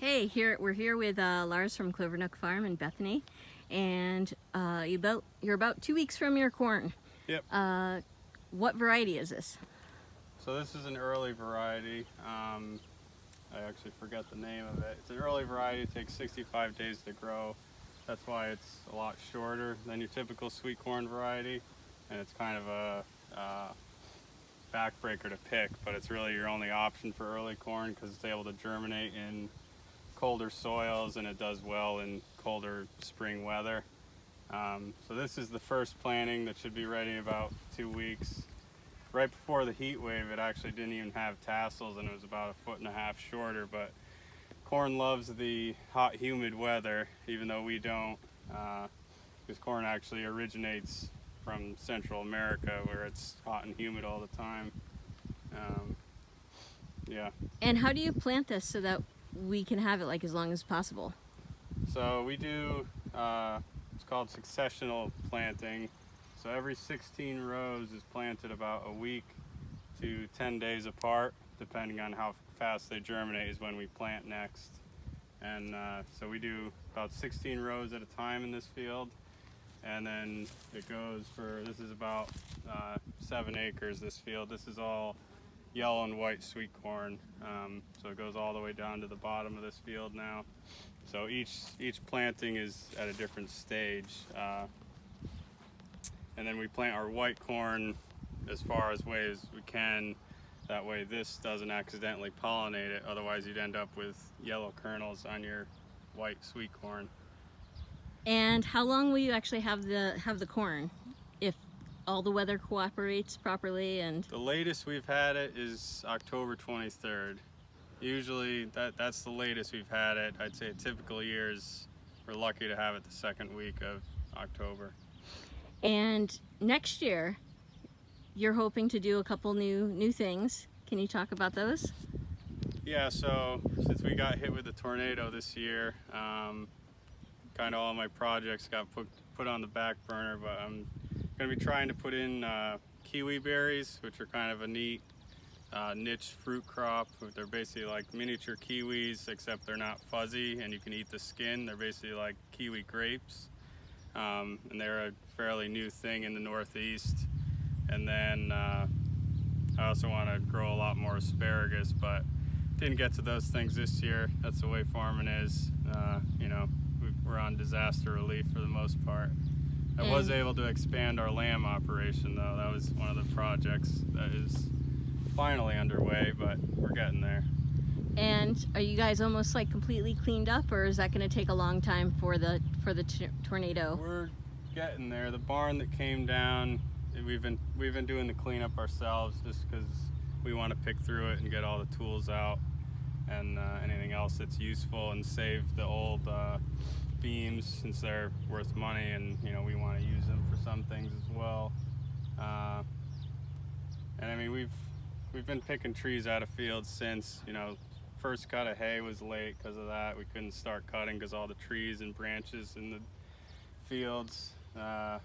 Hey, we're here with Lars from Clover Nook Farm in Bethany, and you're about 2 weeks from your corn. Yep. What variety is this? So this is an early variety. I actually forget the name of it. It's an early variety. It takes 65 days to grow. That's why it's a lot shorter than your typical sweet corn variety, and it's kind of a backbreaker to pick, but it's really your only option for early corn because it's able to germinate in colder soils and it does well in colder spring weather. So this is the first planting that should be ready in about 2 weeks. Right before the heat wave, it actually didn't even have tassels and it was about 1.5 feet shorter, but corn loves the hot, humid weather, even though we don't, because corn actually originates from Central America where it's hot and humid all the time. Yeah. And how do you plant this so that we can have it like as long as possible? So we do, it's called successional planting. So every 16 rows is planted about a week to 10 days apart, depending on how fast they germinate is when we plant next. And so we do about 16 rows at a time in this field. And then it goes for, this is about 7 acres, this field. This is all yellow and white sweet corn. So it goes all the way down to the bottom of this field now. So each planting is at a different stage. And then we plant our white corn as far away as we can. That way this doesn't accidentally pollinate it. Otherwise you'd end up with yellow kernels on your white sweet corn. And how long will you actually have the corn if all the weather cooperates properly? And the latest we've had it is October 23rd. Usually that's the latest we've had it. I'd say typical years we're lucky to have it the second week of October. And next year you're hoping to do a couple new things. Can you talk about those? Yeah, so since we got hit with the tornado this year, kind of all my projects got put on the back burner, but I'm going to be trying to put in kiwi berries, which are kind of a neat niche fruit crop. They're basically like miniature kiwis, except they're not fuzzy and you can eat the skin. They're basically like kiwi grapes, and they're a fairly new thing in the Northeast. And then I also want to grow a lot more asparagus, but didn't get to those things this year. That's the way farming is. You know, we're on disaster relief for the most part. I was able to expand our lamb operation though. That was one of the projects that is finally underway, but we're getting there. And are you guys almost like completely cleaned up, or is that going to take a long time for the tornado? We're getting there. The barn that came down, we've been doing the cleanup ourselves just because we want to pick through it and get all the tools out and anything else that's useful and save the old beams since they're worth money, and you know we want to use them for some things as well. And I mean we've been picking trees out of fields since, you know, first cut of hay was late because of that. We couldn't start cutting because all the trees and branches in the fields. The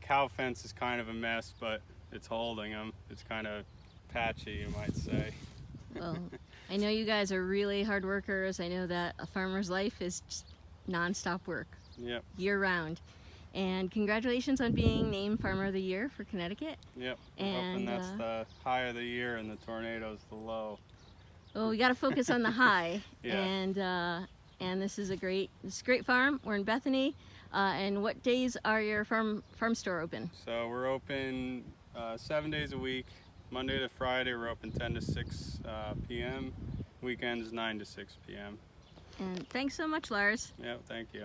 cow fence is kind of a mess, but it's holding them. It's kind of patchy, you might say. Well, I know you guys are really hard workers. I know that a farmer's life is just non-stop work. Yep. Year round. And congratulations on being named Farmer of the Year for Connecticut. Yep. And hoping that's the high of the year and the tornado's the low. Well, we got to focus on the high. Yeah. And this is a great farm. We're in Bethany. And what days are your farm store open? So we're open 7 days a week. Monday to Friday we're open 10 to 6 p.m. Weekends 9 to 6 p.m. And thanks so much, Lars. Yep, thank you.